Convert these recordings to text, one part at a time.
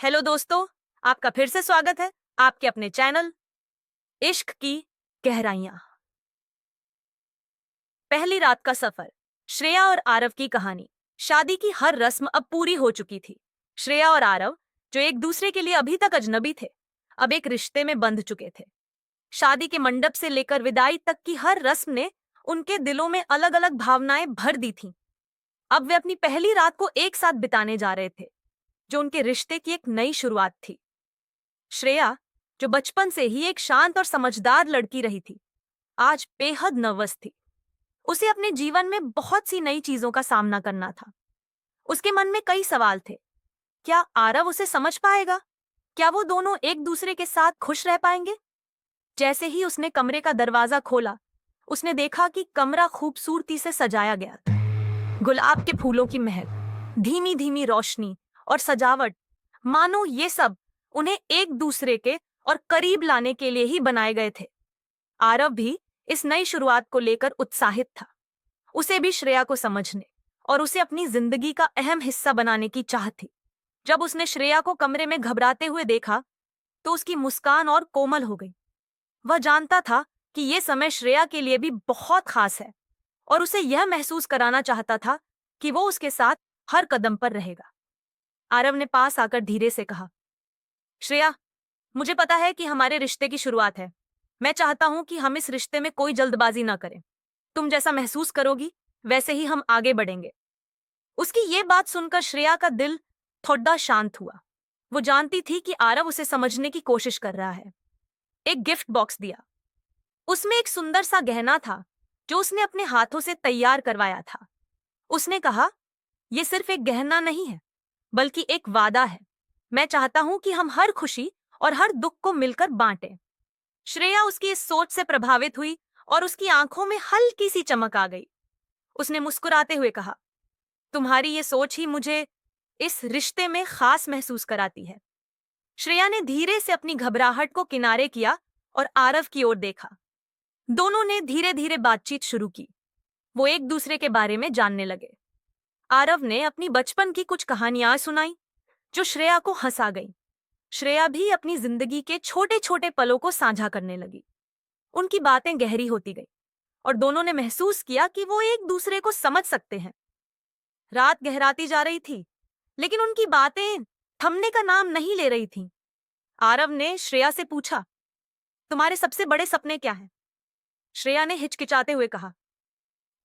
Hello दोस्तों, आपका फिर से स्वागत है आपके अपने चैनल इश्क की गहराइयां। पहली रात का सफर, श्रेया और आरव की कहानी। शादी की हर रस्म अब पूरी हो चुकी थी। श्रेया और आरव, जो एक दूसरे के लिए अभी तक अजनबी थे, अब एक रिश्ते में बंध चुके थे। शादी के मंडप से लेकर विदाई तक की हर रस्म ने उनके दिलों में अलग अलग भावनाएं भर दी थीं। अब वे अपनी पहली रात को एक साथ बिताने जा रहे थे, जो उनके रिश्ते की एक नई शुरुआत थी। श्रेया, जो बचपन से ही एक शांत और समझदार लड़की रही थी, आज बेहद नर्वस थी। उसे अपने जीवन में बहुत सी नई चीजों का सामना करना था। उसके मन में कई सवाल थे। क्या आरव उसे समझ पाएगा? क्या वो दोनों एक दूसरे के साथ खुश रह पाएंगे? जैसे ही उसने कमरे का दरवाजा खोला, उसने देखा कि कमरा खूबसूरती से सजाया गया था। गुलाब के फूलों की महक, धीमी धीमी रोशनी और सजावट, मानो ये सब उन्हें एक दूसरे के और करीब लाने के लिए ही बनाए गए थे। आरव भी इस नई शुरुआत को लेकर उत्साहित था। उसे भी श्रेया को समझने और उसे अपनी जिंदगी का अहम हिस्सा बनाने की चाह थी। जब उसने श्रेया को कमरे में घबराते हुए देखा, तो उसकी मुस्कान और कोमल हो गई। वह जानता था कि यह समय श्रेया के लिए भी बहुत खास है और उसे यह महसूस कराना चाहता था कि वो उसके साथ हर कदम पर रहेगा। आरव ने पास आकर धीरे से कहा, श्रेया, मुझे पता है कि हमारे रिश्ते की शुरुआत है। मैं चाहता हूं कि हम इस रिश्ते में कोई जल्दबाजी ना करें। तुम जैसा महसूस करोगी, वैसे ही हम आगे बढ़ेंगे। उसकी ये बात सुनकर श्रेया का दिल थोड़ा शांत हुआ। वो जानती थी कि आरव उसे समझने की कोशिश कर रहा है। एक गिफ्ट बॉक्स दिया। उसमें एक सुंदर सा गहना था, जो उसने अपने हाथों से तैयार करवाया था। उसने कहा, यह सिर्फ एक गहना नहीं है, बल्कि एक वादा है। मैं चाहता हूं कि हम हर खुशी और हर दुख को मिलकर बांटें। श्रेया उसकी इस सोच से प्रभावित हुई और उसकी आंखों में हल्की सी चमक आ गई। उसने मुस्कुराते हुए कहा, तुम्हारी ये सोच ही मुझे इस रिश्ते में खास महसूस कराती है। श्रेया ने धीरे से अपनी घबराहट को किनारे किया और आरव की ओर देखा। दोनों ने धीरे धीरे बातचीत शुरू की। वो एक दूसरे के बारे में जानने लगे। आरव ने अपनी बचपन की कुछ कहानियां सुनाई, जो श्रेया को हंसा गई। श्रेया भी अपनी जिंदगी के छोटे छोटे पलों को साझा करने लगी। उनकी बातें गहरी होती गई और दोनों ने महसूस किया कि वो एक दूसरे को समझ सकते हैं। रात गहराती जा रही थी, लेकिन उनकी बातें थमने का नाम नहीं ले रही थीं। आरव ने श्रेया से पूछा, तुम्हारे सबसे बड़े सपने क्या हैं? श्रेया ने हिचकिचाते हुए कहा,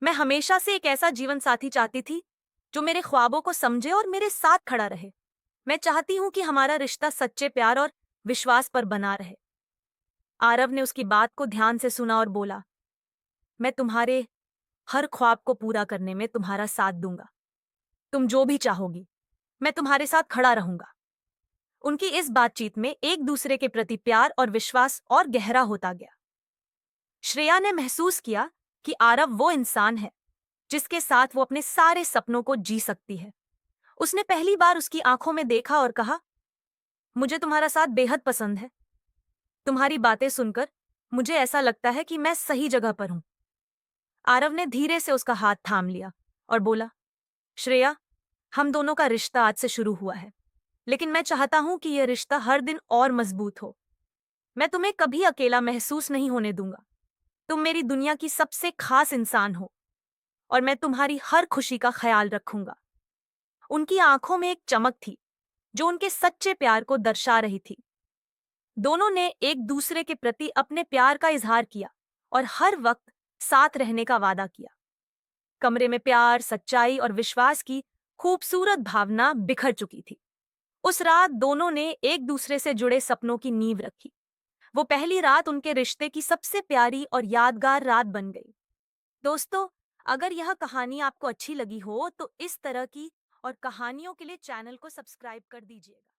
मैं हमेशा से एक ऐसा जीवन साथी चाहती थी, जो मेरे ख्वाबों को समझे और मेरे साथ खड़ा रहे। मैं चाहती हूं कि हमारा रिश्ता सच्चे प्यार और विश्वास पर बना रहे। आरव ने उसकी बात को ध्यान से सुना और बोला, मैं तुम्हारे हर ख्वाब को पूरा करने में तुम्हारा साथ दूंगा। तुम जो भी चाहोगी, मैं तुम्हारे साथ खड़ा रहूंगा। उनकी इस बातचीत में एक दूसरे के प्रति प्यार और विश्वास और गहरा होता गया। श्रेया ने महसूस किया कि आरव वो इंसान है जिसके साथ वो अपने सारे सपनों को जी सकती है। उसने पहली बार उसकी आंखों में देखा और कहा, मुझे तुम्हारा साथ बेहद पसंद है। तुम्हारी बातें सुनकर मुझे ऐसा लगता है कि मैं सही जगह पर हूं। आरव ने धीरे से उसका हाथ थाम लिया और बोला, श्रेया, हम दोनों का रिश्ता आज से शुरू हुआ है, लेकिन मैं चाहता हूं कि यह रिश्ता हर दिन और मजबूत हो। मैं तुम्हें कभी अकेला महसूस नहीं होने दूंगा। तुम मेरी दुनिया की सबसे खास इंसान हो और मैं तुम्हारी हर खुशी का ख्याल रखूंगा। उनकी आंखों में एक चमक थी, जो उनके सच्चे प्यार को दर्शा रही थी। दोनों ने एक दूसरे के प्रति अपने प्यार का इजहार किया और हर वक्त साथ रहने का वादा किया। कमरे में प्यार, सच्चाई और विश्वास की खूबसूरत भावना बिखर चुकी थी। उस रात दोनों ने एक दूसरे से जुड़े सपनों की नींव रखी। वो पहली रात उनके रिश्ते की सबसे प्यारी और यादगार रात बन गई। दोस्तों, अगर यह कहानी आपको अच्छी लगी हो तो इस तरह की और कहानियों के लिए चैनल को सब्सक्राइब कर दीजिएगा।